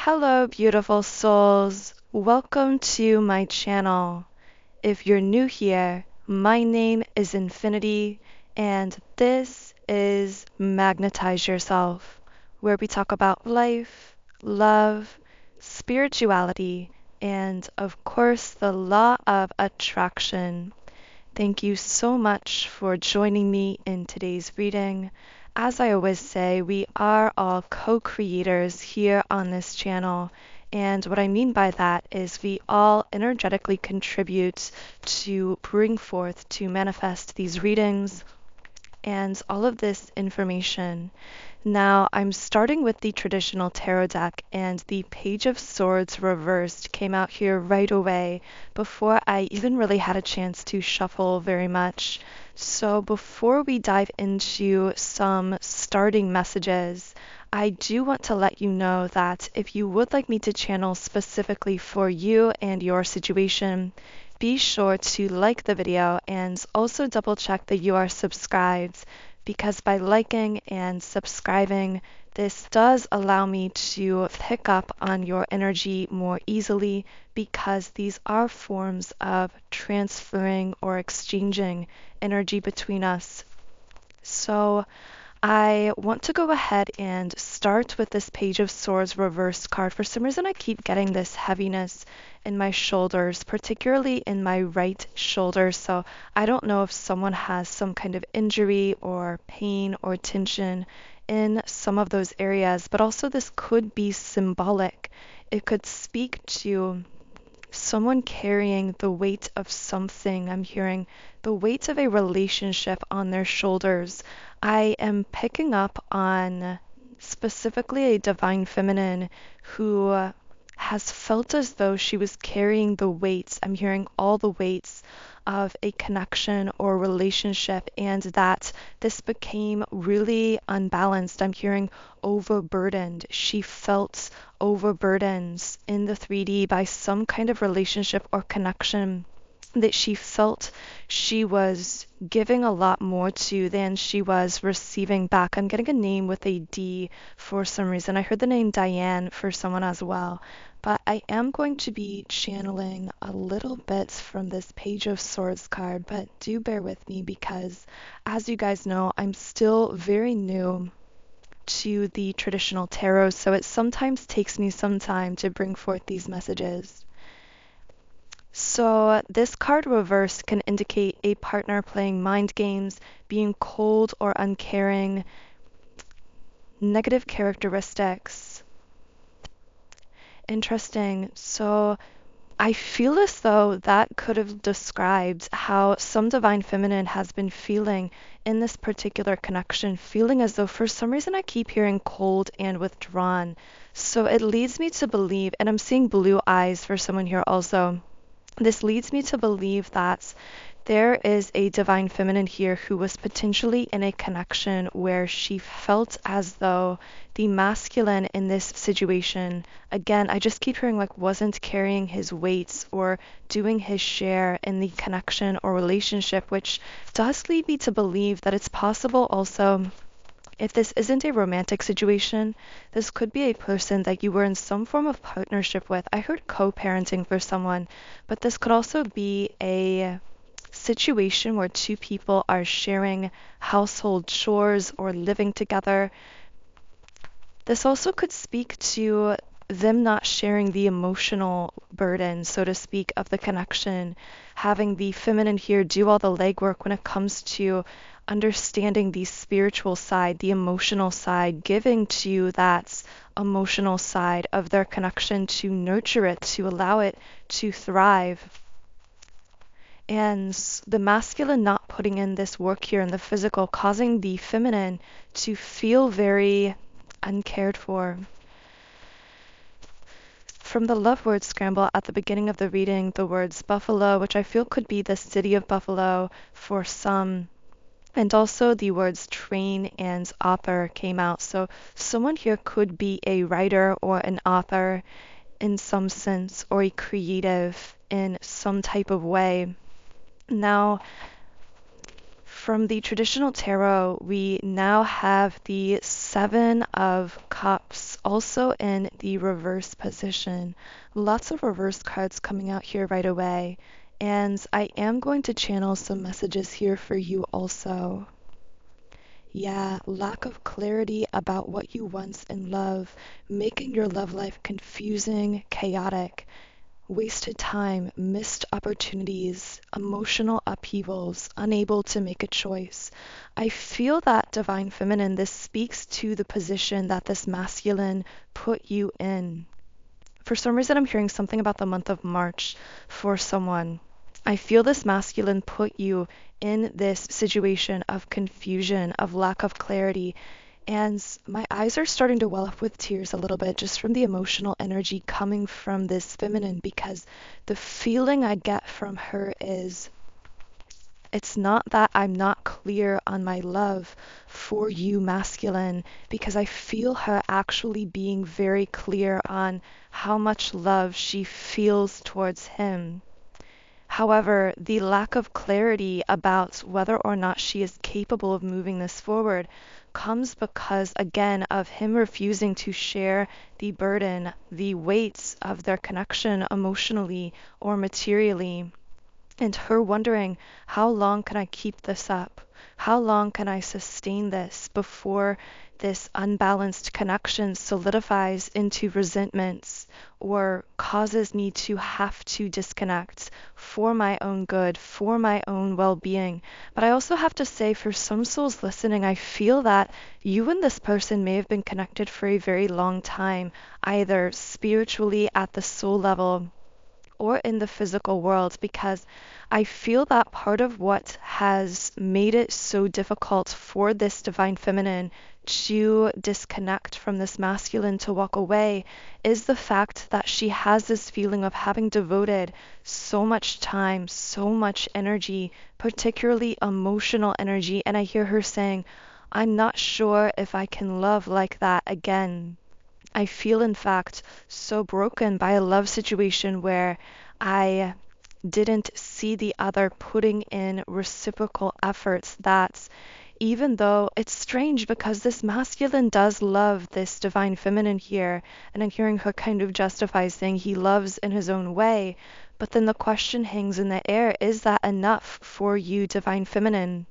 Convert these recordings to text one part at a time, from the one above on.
Hello, beautiful souls. Welcome to my channel. If you're new here, my name is Infinity, and this is Magnetize Yourself, where we talk about life, love, spirituality, and of course, the law of attraction. Thank you so much for joining me in today's reading. As I always say, we are all co-creators here on this channel. And what I mean by that is we all energetically contribute to bring forth, to manifest these readings and all of this information. Now, I'm starting with the traditional tarot deck, and the Page of Swords reversed came out here right away before I even really had a chance to shuffle very much. So before we dive into some starting messages, I do want to let you know that if you would like me to channel specifically for you and your situation, be sure to like the video and also double check that you are subscribed, because by liking and subscribing, this does allow me to pick up on your energy more easily, because these are forms of transferring or exchanging energy between us. So I want to go ahead and start with this Page of Swords reversed card. For some reason, I keep getting this heaviness in my shoulders, particularly in my right shoulder. So I don't know if someone has some kind of injury or pain or tension in some of those areas, but also this could be symbolic. It could speak to someone carrying the weight of something. I'm hearing the weight of a relationship on their shoulders. I am picking up on specifically a divine feminine who has felt as though she was carrying the weights. I'm hearing all the weights of a connection or relationship, and that this became really unbalanced. I'm hearing overburdened. She felt overburdened in the 3D by some kind of relationship or connection that she felt she was giving a lot more to than she was receiving back. I'm getting a name with a D for some reason. I heard the name Diane for someone as well. But I am going to be channeling a little bit from this Page of Swords card, but do bear with me because, as you guys know, I'm still very new to the traditional tarot, so it sometimes takes me some time to bring forth these messages. So this card reversed can indicate a partner playing mind games, being cold or uncaring, negative characteristics. Interesting. So I feel as though that could have described how some divine feminine has been feeling in this particular connection, feeling as though for some reason I keep hearing cold and withdrawn. So it leads me to believe, and I'm seeing blue eyes for someone here also. This leads me to believe that there is a divine feminine here who was potentially in a connection where she felt as though the masculine in this situation, again, I just keep hearing like wasn't carrying his weights or doing his share in the connection or relationship, which does lead me to believe that it's possible also, if this isn't a romantic situation, this could be a person that you were in some form of partnership with. I heard co-parenting for someone, but this could also be a situation where two people are sharing household chores or living together. This also could speak to them not sharing the emotional burden, so to speak, of the connection, having the feminine here do all the legwork when it comes to understanding the spiritual side, the emotional side, giving to that emotional side of their connection to nurture it, to allow it to thrive. And the masculine not putting in this work here in the physical, causing the feminine to feel very uncared for. From the love word scramble at the beginning of the reading, the words buffalo, which I feel could be the city of Buffalo for some, and also the words train and author came out. So someone here could be a writer or an author in some sense, or a creative in some type of way. Now, from the traditional tarot, we now have the Seven of Cups, also in the reverse position. Lots of reverse cards coming out here right away. And I am going to channel some messages here for you also. Yeah, lack of clarity about what you want in love, making your love life confusing, chaotic, wasted time, missed opportunities, emotional upheavals, unable to make a choice. I feel that, Divine Feminine, this speaks to the position that this masculine put you in. For some reason, I'm hearing something about the month of March for someone. I feel this masculine put you in this situation of confusion, of lack of clarity, and my eyes are starting to well up with tears a little bit just from the emotional energy coming from this feminine, because the feeling I get from her is it's not that I'm not clear on my love for you, masculine, because I feel her actually being very clear on how much love she feels towards him. However, the lack of clarity about whether or not she is capable of moving this forward comes because, again, of him refusing to share the burden, the weights of their connection emotionally or materially, and her wondering, how long can I keep this up? How long can I sustain this before this unbalanced connection solidifies into resentments or causes me to have to disconnect for my own good, for my own well-being? But I also have to say, for some souls listening, I feel that you and this person may have been connected for a very long time, either spiritually at the soul level or in the physical world, because I feel that part of what has made it so difficult for this divine feminine to disconnect from this masculine, to walk away, is the fact that she has this feeling of having devoted so much time, so much energy, particularly emotional energy. And I hear her saying, I'm not sure if I can love like that again. I feel, in fact, so broken by a love situation where I didn't see the other putting in reciprocal efforts, that even though it's strange because this masculine does love this divine feminine here, and I'm hearing her kind of justify saying he loves in his own way, but then the question hangs in the air, is that enough for you, divine feminine?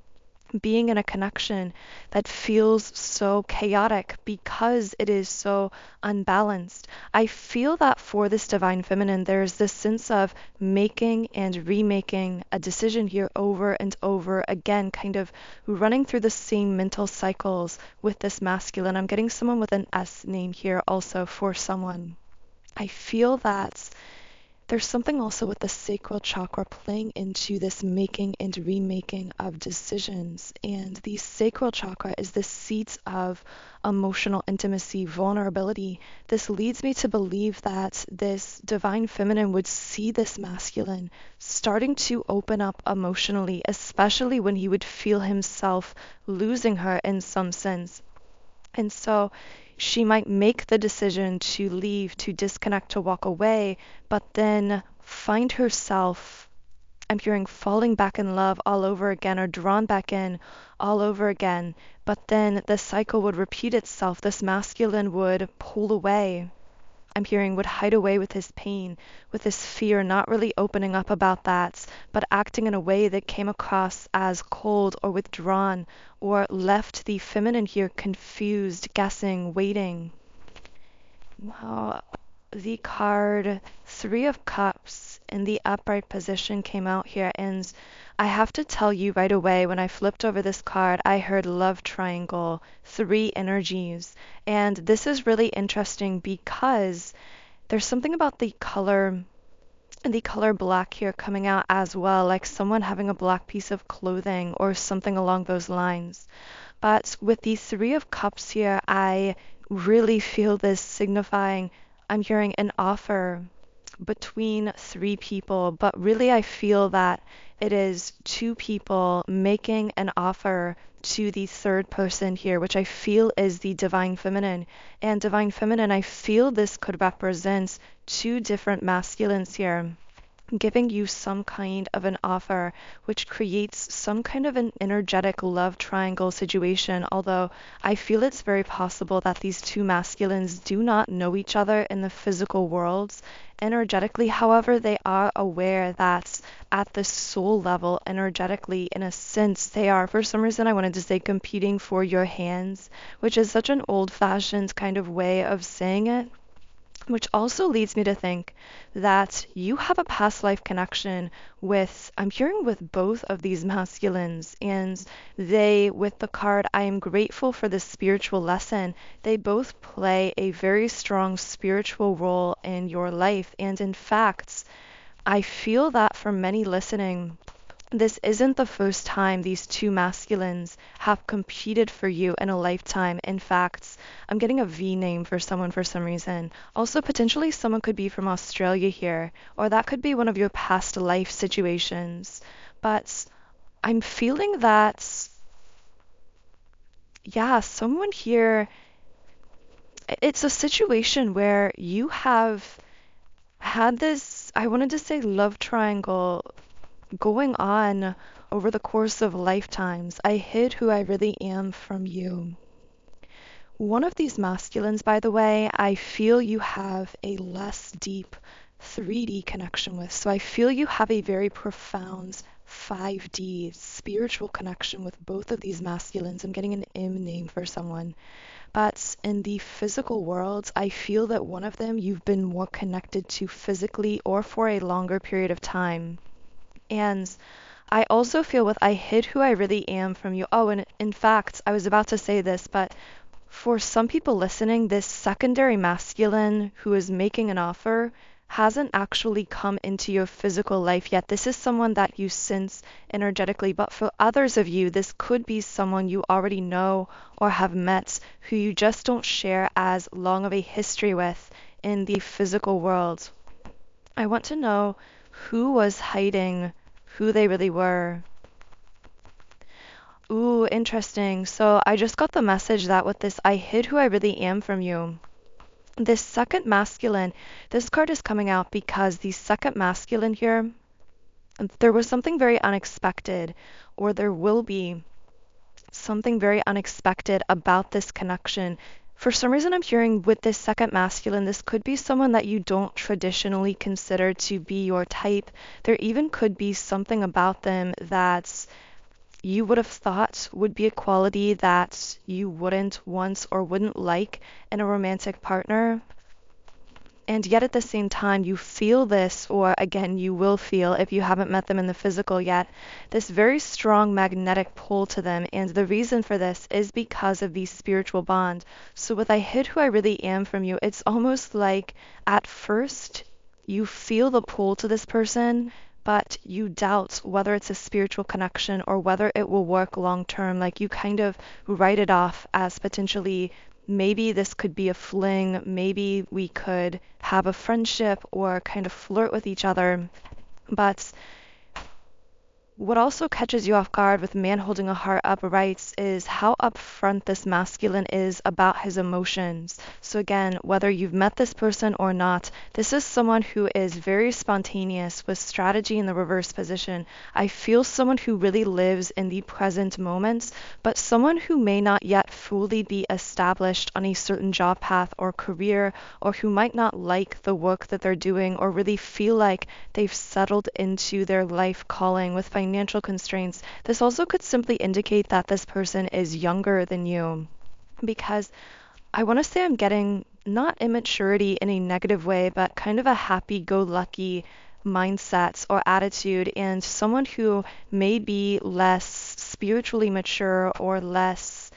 Being in a connection that feels so chaotic because it is so unbalanced. I feel that for this divine feminine, there's this sense of making and remaking a decision here over and over again, kind of running through the same mental cycles with this masculine. I'm getting someone with an S name here also for someone. I feel that there's something also with the sacral chakra playing into this making and remaking of decisions. And the sacral chakra is the seat of emotional intimacy, vulnerability. This leads me to believe that this divine feminine would see this masculine starting to open up emotionally, especially when he would feel himself losing her in some sense. And so she might make the decision to leave, to disconnect, to walk away, but then find herself, I'm hearing, falling back in love all over again, or drawn back in all over again. But then the cycle would repeat itself. This masculine would pull away. I'm hearing would hide away with his pain, with his fear, not really opening up about that, but acting in a way that came across as cold or withdrawn, or left the feminine here confused, guessing, waiting. Wow. The card Three of Cups in the upright position came out here, and I have to tell you right away, when I flipped over this card, I heard love triangle, three energies. And this is really interesting because there's something about the color and the color black here coming out as well, like someone having a black piece of clothing or something along those lines. But with the Three of Cups here, I really feel this signifying, I'm hearing an offer between three people, but really I feel that it is two people making an offer to the third person here, which I feel is the divine feminine. And divine feminine, I feel this could represent two different masculines here. giving you some kind of an offer, which creates some kind of an energetic love triangle situation. Although I feel it's very possible that these two masculines do not know each other in the physical worlds. Energetically, however, they are aware that at the soul level, energetically, in a sense, they are, for some reason, I wanted to say competing for your hands, which is such an old fashioned kind of way of saying it. Which also leads me to think that you have a past life connection with, I'm hearing with both of these masculines, and they, with the card, I am grateful for the spiritual lesson, they both play a very strong spiritual role in your life. And in fact, I feel that for many listening, this isn't the first time these two masculines have competed for you in a lifetime. In fact, I'm getting a V name for someone for some reason. Also, potentially someone could be from Australia here, or that could be one of your past life situations. But I'm feeling that, yeah, someone here, it's a situation where you have had this, I wanted to say love triangle going on over the course of lifetimes. I hid who I really am from you. One of these masculines, by the way, I feel you have a less deep 3D connection with. So I feel you have a very profound 5D spiritual connection with both of these masculines. I'm getting an M name for someone. But in the physical world, I feel that one of them you've been more connected to physically or for a longer period of time. And I also feel with I hid who I really am from you. Oh, and in fact, I was about to say this, but for some people listening, this secondary masculine who is making an offer hasn't actually come into your physical life yet. This is someone that you sense energetically, but for others of you, this could be someone you already know or have met who you just don't share as long of a history with in the physical world. I want to know who was hiding who they really were. Ooh, interesting. So I just got the message that with this, I hid who I really am from you. This second masculine, this card is coming out because the second masculine here, there was something very unexpected, or there will be something very unexpected about this connection. For some reason, I'm hearing with this second masculine, this could be someone that you don't traditionally consider to be your type. There even could be something about them that you would have thought would be a quality that you wouldn't want or wouldn't like in a romantic partner. And yet at the same time, you feel this, or again, you will feel if you haven't met them in the physical yet, this very strong magnetic pull to them. And the reason for this is because of the spiritual bond. So with I hid who I really am from you, it's almost like at first you feel the pull to this person, but you doubt whether it's a spiritual connection or whether it will work long term. Like you kind of write it off as potentially maybe this could be a fling, maybe we could have a friendship or kind of flirt with each other. But what also catches you off guard with man holding a heart upright is how upfront this masculine is about his emotions. So again, whether you've met this person or not, this is someone who is very spontaneous with strategy in the reverse position. I feel someone who really lives in the present moment, but someone who may not yet fully be established on a certain job path or career, or who might not like the work that they're doing or really feel like they've settled into their life calling with financial constraints. This also could simply indicate that this person is younger than you, because I want to say I'm getting not immaturity in a negative way, but kind of a happy-go-lucky mindset or attitude, and someone who may be less spiritually mature or less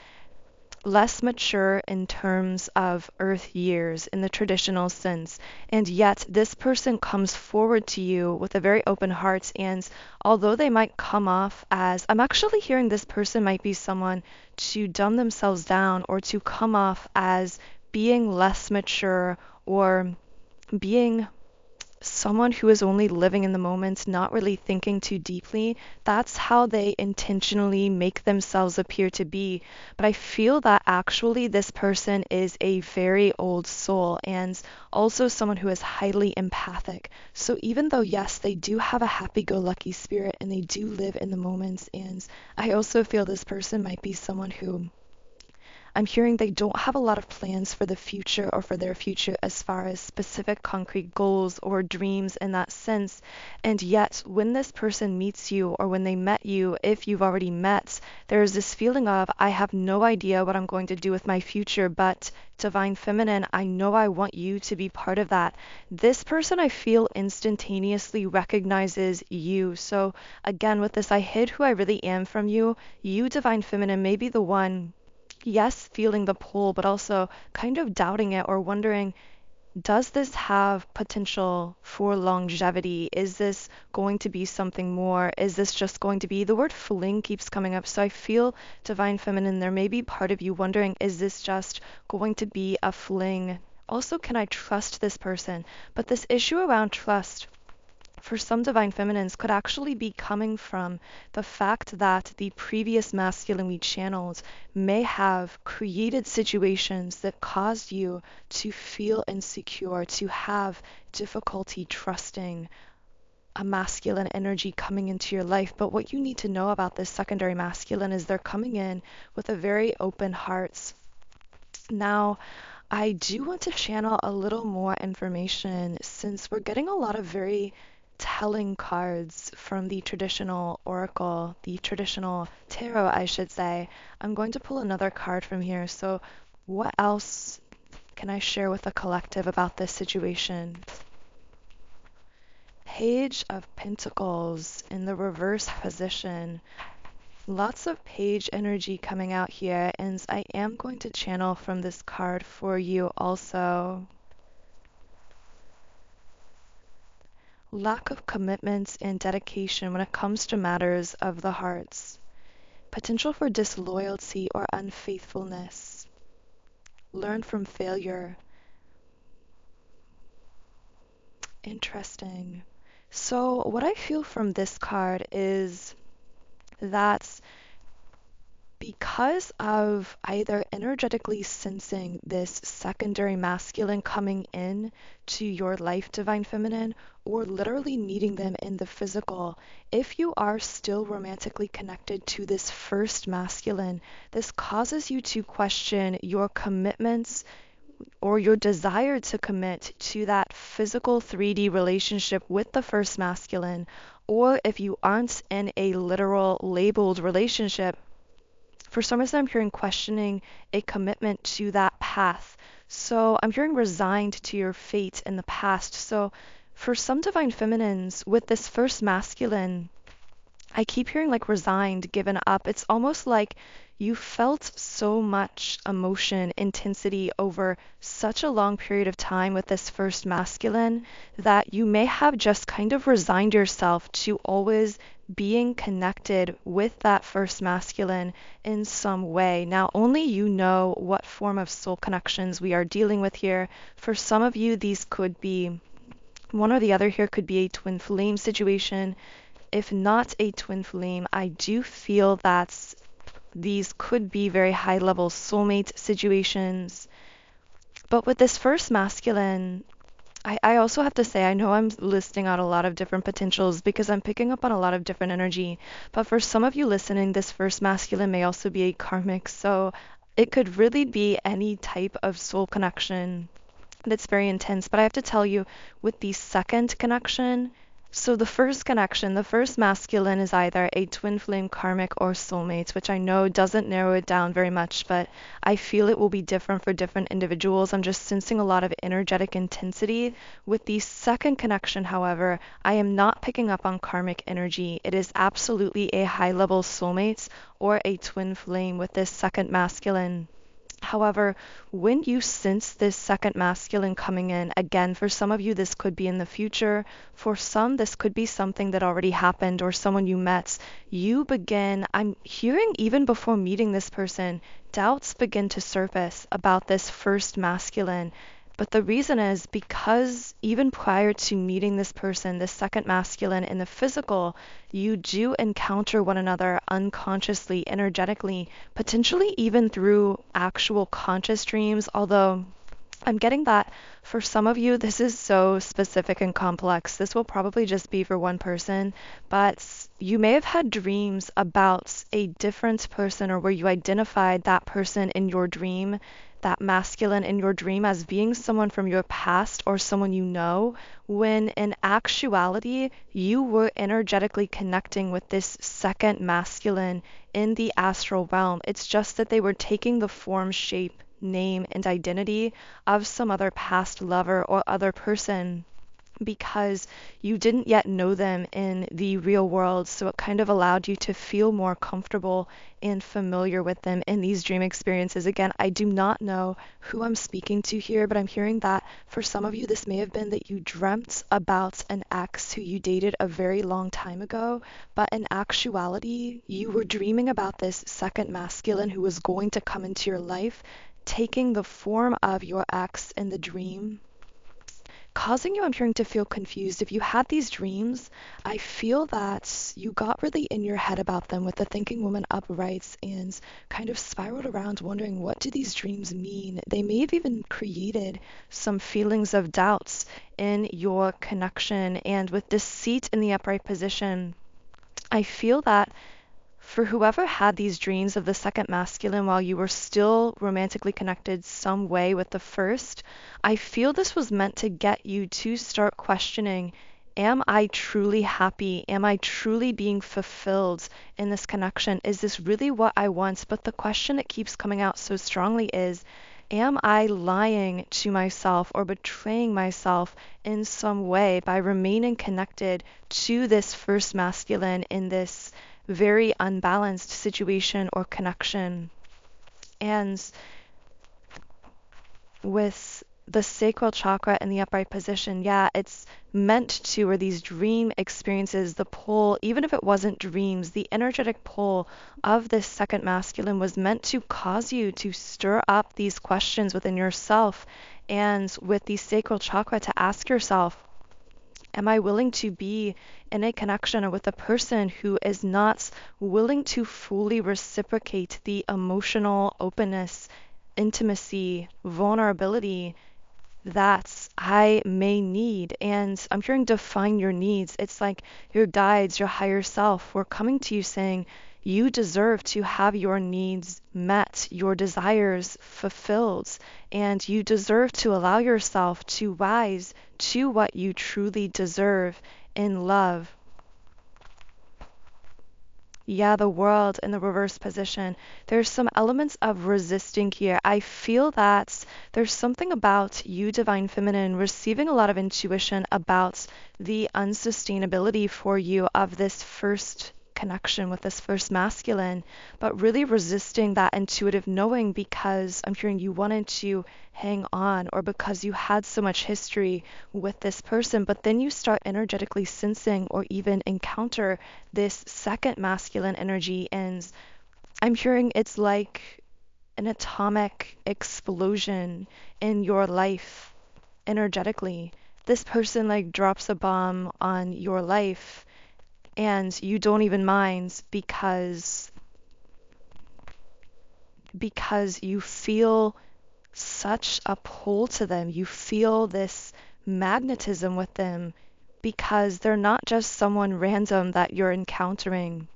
mature in terms of earth years in the traditional sense. And yet this person comes forward to you with a very open heart. And although they might come off as, I'm actually hearing this person might be someone to dumb themselves down or to come off as being less mature or being someone who is only living in the moment, not really thinking too deeply. That's how they intentionally make themselves appear to be. But I feel that actually this person is a very old soul and also someone who is highly empathic. So even though, yes, they do have a happy-go-lucky spirit and they do live in the moment, and I also feel this person might be someone who I'm hearing they don't have a lot of plans for the future or for their future as far as specific concrete goals or dreams in that sense. And yet, when this person meets you or when they met you, if you've already met, there's this feeling of, I have no idea what I'm going to do with my future, but Divine Feminine, I know I want you to be part of that. This person I feel instantaneously recognizes you. So again, with this, I hid who I really am from you. You, Divine Feminine, may be the one, yes, feeling the pull, but also kind of doubting it or wondering, does this have potential for longevity? Is this going to be something more? Is this just going to be, the word fling keeps coming up. So I feel, Divine Feminine, there may be part of you wondering, is this just going to be a fling? Also, can I trust this person? But this issue around trust, for some divine feminines, could actually be coming from the fact that the previous masculine we channeled may have created situations that caused you to feel insecure, to have difficulty trusting a masculine energy coming into your life. But what you need to know about this secondary masculine is they're coming in with a very open heart. Now, I do want to channel a little more information since we're getting a lot of very telling cards from the traditional oracle, the traditional tarot, I should say. I'm going to pull another card from here. So, what else can I share with the collective about this situation? Page of Pentacles in the reverse position. Lots of page energy coming out here, and I am going to channel from this card for you also. Lack of commitment and dedication when it comes to matters of the hearts. Potential for disloyalty or unfaithfulness. Learn from failure. Interesting. So what I feel from this card is that because of either energetically sensing this secondary masculine coming in to your life, divine feminine, or literally meeting them in the physical, if you are still romantically connected to this first masculine, this causes you to question your commitments or your desire to commit to that physical 3D relationship with the first masculine, or if you aren't in a literal labeled relationship, for some reason I'm hearing questioning a commitment to that path. So I'm hearing resigned to your fate in the past. So for some divine feminines, with this first masculine, I keep hearing like resigned, given up. It's almost like you felt so much emotion, intensity over such a long period of time with this first masculine that you may have just kind of resigned yourself to always being connected with that first masculine in some way. Now, only you know what form of soul connections we are dealing with here. For some of you, these could be one or the other here, could be a twin flame situation. If not a twin flame, I do feel that these could be very high level soulmate situations. But with this first masculine, I also have to say, I know I'm listing out a lot of different potentials because I'm picking up on a lot of different energy. But for some of you listening, this first masculine may also be a karmic. So it could really be any type of soul connection that's very intense. But I have to tell you, with the second connection, so the first connection, the first masculine is either a twin flame karmic or soulmate, which I know doesn't narrow it down very much, but I feel it will be different for different individuals. I'm just sensing a lot of energetic intensity. With the second connection, however, I am not picking up on karmic energy. It is absolutely a high level soulmate or a twin flame with this second masculine. However, when you sense this second masculine coming in, again, for some of you, this could be in the future. For some, this could be something that already happened or someone you met. You begin, I'm hearing even before meeting this person, doubts begin to surface about this first masculine. But the reason is because even prior to meeting this person, the second masculine in the physical, you do encounter one another unconsciously, energetically, potentially even through actual conscious dreams, although I'm getting that for some of you, this is so specific and complex. This will probably just be for one person, but you may have had dreams about a different person or where you identified that person in your dream, that masculine in your dream, as being someone from your past or someone you know, when in actuality, you were energetically connecting with this second masculine in the astral realm. It's just that they were taking the form, shape, name, and identity of some other past lover or other person because you didn't yet know them in the real world. So it kind of allowed you to feel more comfortable and familiar with them in these dream experiences. Again, I do not know who I'm speaking to here, but I'm hearing that for some of you, this may have been that you dreamt about an ex who you dated a very long time ago, but in actuality, you were dreaming about this second masculine who was going to come into your life, taking the form of your ex in the dream, causing you, I'm hearing, to feel confused. If you had these dreams, I feel that you got really in your head about them with the thinking woman uprights and kind of spiraled around wondering, what do these dreams mean? They may have even created some feelings of doubts in your connection. And with deceit in the upright position, I feel that for whoever had these dreams of the second masculine while you were still romantically connected some way with the first, I feel this was meant to get you to start questioning, am I truly happy? Am I truly being fulfilled in this connection? Is this really what I want? But the question that keeps coming out so strongly is, am I lying to myself or betraying myself in some way by remaining connected to this first masculine in this very unbalanced situation or connection? And with the sacral chakra in the upright position, yeah, it's meant to, or these dream experiences, the pull, even if it wasn't dreams, the energetic pull of this second masculine was meant to cause you to stir up these questions within yourself. And with the sacral chakra, to ask yourself, am I willing to be in a connection or with a person who is not willing to fully reciprocate the emotional openness, intimacy, vulnerability that I may need? And I'm hearing define your needs. It's like your guides, your higher self, were coming to you saying, you deserve to have your needs met, your desires fulfilled, and you deserve to allow yourself to rise to what you truly deserve in love. Yeah, the world in the reverse position. There's some elements of resisting here. I feel that there's something about you, Divine Feminine, receiving a lot of intuition about the unsustainability for you of this first connection with this first masculine, but really resisting that intuitive knowing because I'm hearing you wanted to hang on or because you had so much history with this person, but then you start energetically sensing or even encounter this second masculine energy, and I'm hearing it's like an atomic explosion in your life energetically. This person like drops a bomb on your life and you don't even mind because you feel such a pull to them. You feel this magnetism with them because they're not just someone random that you're encountering.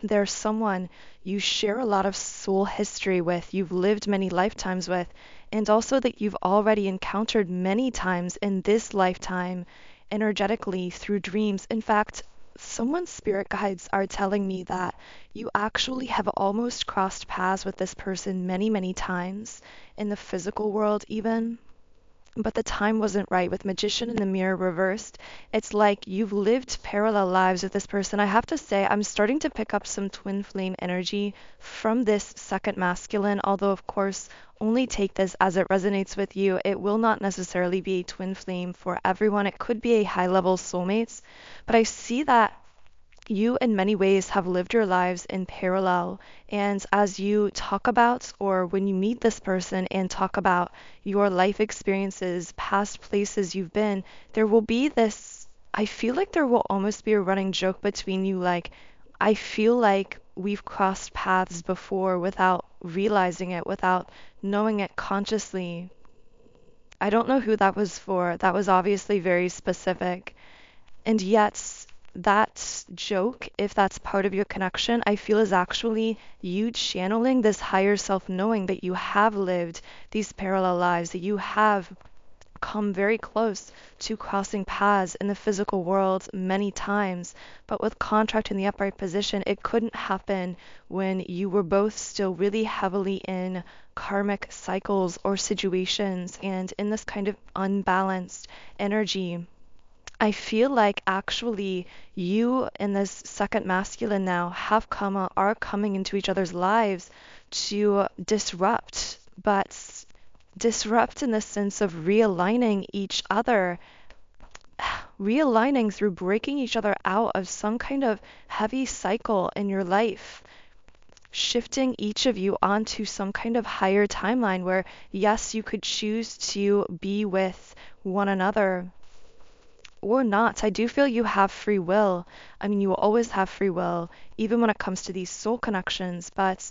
They're someone you share a lot of soul history with, you've lived many lifetimes with, and also that you've already encountered many times in this lifetime energetically through dreams. In fact, someone's spirit guides are telling me that you actually have almost crossed paths with this person many, many times in the physical world even. But the time wasn't right with Magician in the Mirror reversed. It's like you've lived parallel lives with this person. I have to say, I'm starting to pick up some twin flame energy from this second masculine, although of course, only take this as it resonates with you. It will not necessarily be a twin flame for everyone. It could be a high level soulmates, but I see that you in many ways have lived your lives in parallel. And as you talk about, or when you meet this person and talk about your life experiences, past places you've been, there will be this, I feel like there will almost be a running joke between you. Like, I feel like we've crossed paths before without realizing it, without knowing it consciously. I don't know who that was for. That was obviously very specific. And yet, that joke, if that's part of your connection, I feel is actually you channeling this higher self, knowing that you have lived these parallel lives, that you have come very close to crossing paths in the physical world many times. But with contract in the upright position, it couldn't happen when you were both still really heavily in karmic cycles or situations and in this kind of unbalanced energy. I feel like actually you and this second masculine now are coming into each other's lives to disrupt, but disrupt in the sense of realigning each other, realigning through breaking each other out of some kind of heavy cycle in your life, shifting each of you onto some kind of higher timeline where, yes, you could choose to be with one another or not. I do feel you have free will. I mean, you will always have free will, even when it comes to these soul connections. But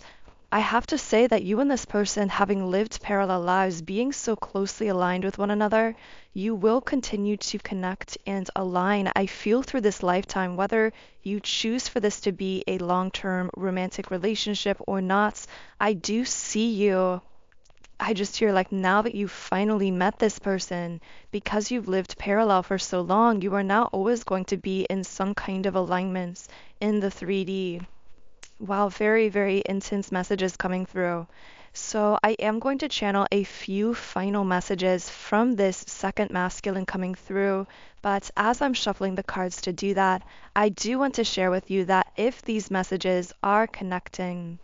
I have to say that you and this person, having lived parallel lives, being so closely aligned with one another, you will continue to connect and align. I feel through this lifetime, whether you choose for this to be a long-term romantic relationship or not, I do see you. I just hear like now that you've finally met this person, because you've lived parallel for so long, you are now always going to be in some kind of alignments in the 3D. Wow, very, very intense messages coming through. So I am going to channel a few final messages from this second masculine coming through. But as I'm shuffling the cards to do that, I do want to share with you that if these messages are connecting,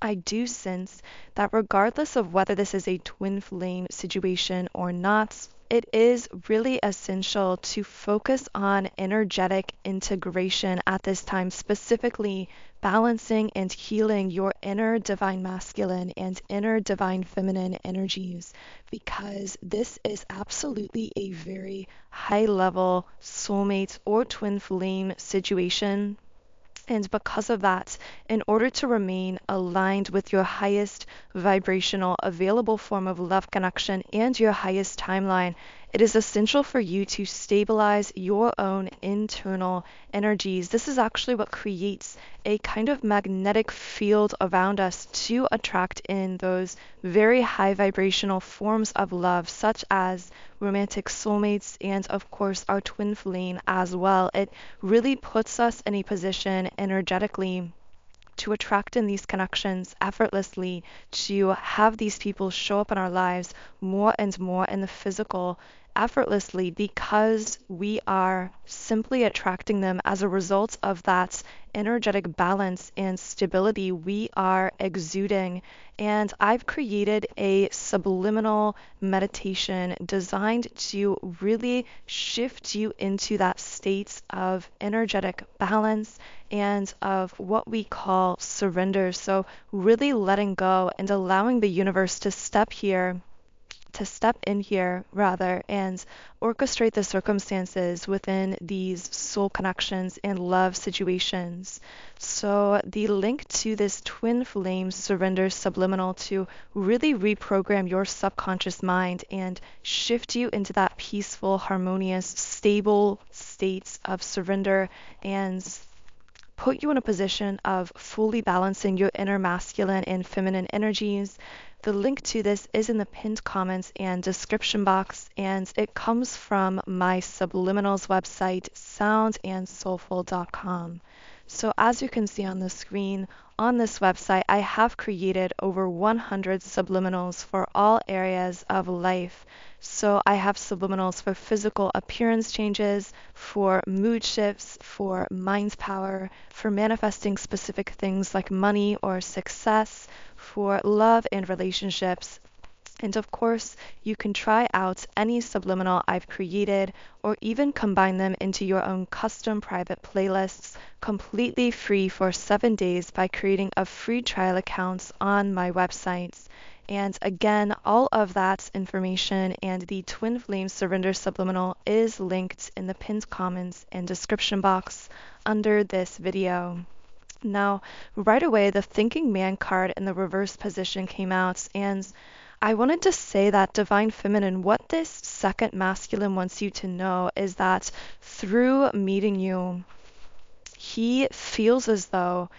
I do sense that regardless of whether this is a twin flame situation or not, it is really essential to focus on energetic integration at this time, specifically balancing and healing your inner divine masculine and inner divine feminine energies, because this is absolutely a very high level soulmate or twin flame situation. And because of that, in order to remain aligned with your highest vibrational available form of love connection and your highest timeline, it is essential for you to stabilize your own internal energies. This is actually what creates a kind of magnetic field around us to attract in those very high vibrational forms of love, such as romantic soulmates and, of course, our twin flame as well. It really puts us in a position energetically to attract in these connections effortlessly, to have these people show up in our lives more and more in the physical effortlessly, because we are simply attracting them as a result of that energetic balance and stability we are exuding. And I've created a subliminal meditation designed to really shift you into that state of energetic balance and of what we call surrender. So really letting go and allowing the universe to step in here rather, and orchestrate the circumstances within these soul connections and love situations. So the link to this twin flame surrender subliminal to really reprogram your subconscious mind and shift you into that peaceful, harmonious, stable states of surrender and put you in a position of fully balancing your inner masculine and feminine energies. The link to this is in the pinned comments and description box, and it comes from my subliminals website, soundandsoulful.com. So as you can see on the screen, on this website, I have created over 100 subliminals for all areas of life. So I have subliminals for physical appearance changes, for mood shifts, for mind power, for manifesting specific things like money or success, for love and relationships, And of course, you can try out any subliminal I've created or even combine them into your own custom private playlists completely free for 7 days by creating a free trial account on my website. And again, all of that information and the Twin Flame Surrender Subliminal is linked in the pinned comments and description box under this video. Now, right away, the Thinking Man card in the reverse position came out, and I wanted to say that Divine Feminine, what this second masculine wants you to know is that through meeting you, he feels as though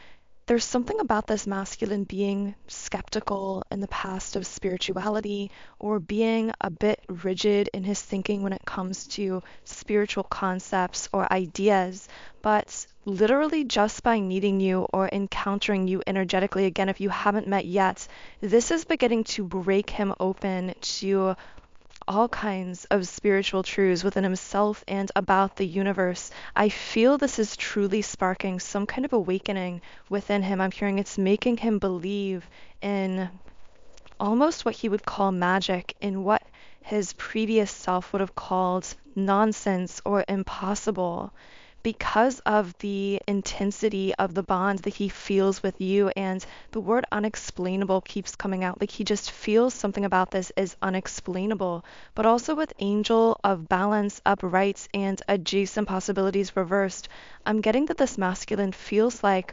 there's something about this masculine being skeptical in the past of spirituality or being a bit rigid in his thinking when it comes to spiritual concepts or ideas. But literally just by meeting you or encountering you energetically, again, if you haven't met yet, this is beginning to break him open to all kinds of spiritual truths within himself and about the universe. I feel this is truly sparking some kind of awakening within him. I'm hearing it's making him believe in almost what he would call magic, in what his previous self would have called nonsense or impossible, because of the intensity of the bond that he feels with you. And the word unexplainable keeps coming out. Like he just feels something about this is unexplainable. But also with angel of balance upright and adjacent possibilities reversed, I'm getting that this masculine feels like,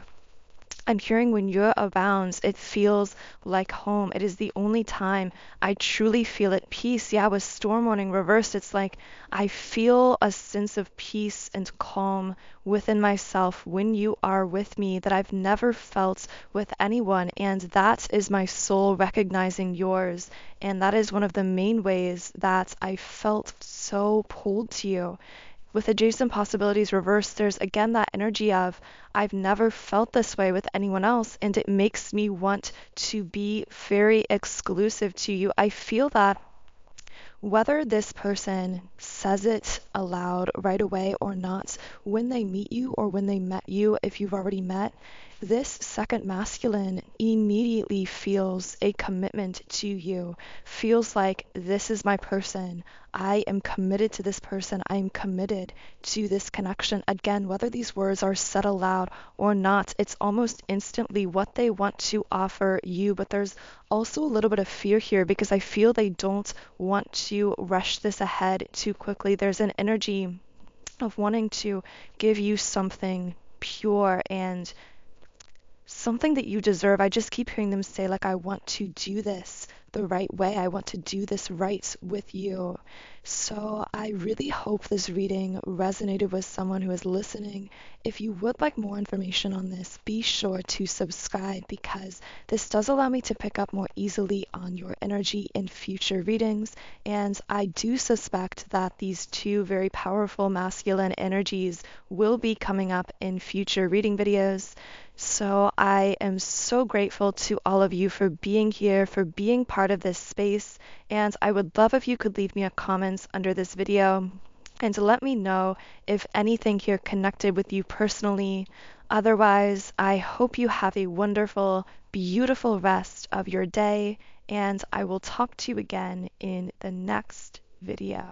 I'm hearing when you're around, it feels like home. It is the only time I truly feel at peace. Yeah, with storm warning reversed, it's like I feel a sense of peace and calm within myself when you are with me that I've never felt with anyone. And that is my soul recognizing yours. And that is one of the main ways that I felt so pulled to you. With adjacent possibilities reversed, there's again that energy of, I've never felt this way with anyone else, and it makes me want to be very exclusive to you. I feel that whether this person says it aloud right away or not, when they meet you or when they met you, if you've already met, this second masculine immediately feels a commitment to you, feels like this is my person. I am committed to this person. I am committed to this connection. Again, whether these words are said aloud or not, it's almost instantly what they want to offer you. But there's also a little bit of fear here because I feel they don't want to rush this ahead too quickly. There's an energy of wanting to give you something pure and something that you deserve. I just keep hearing them say, like, I want to do this the right way. I want to do this right with you. So I really hope this reading resonated with someone who is listening. If you would like more information on this, be sure to subscribe because this does allow me to pick up more easily on your energy in future readings. And I do suspect that these two very powerful masculine energies will be coming up in future reading videos. So I am so grateful to all of you for being here, for being part of this space, and I would love if you could leave me a comment under this video and let me know if anything here connected with you personally. Otherwise, I hope you have a wonderful, beautiful rest of your day, and I will talk to you again in the next video.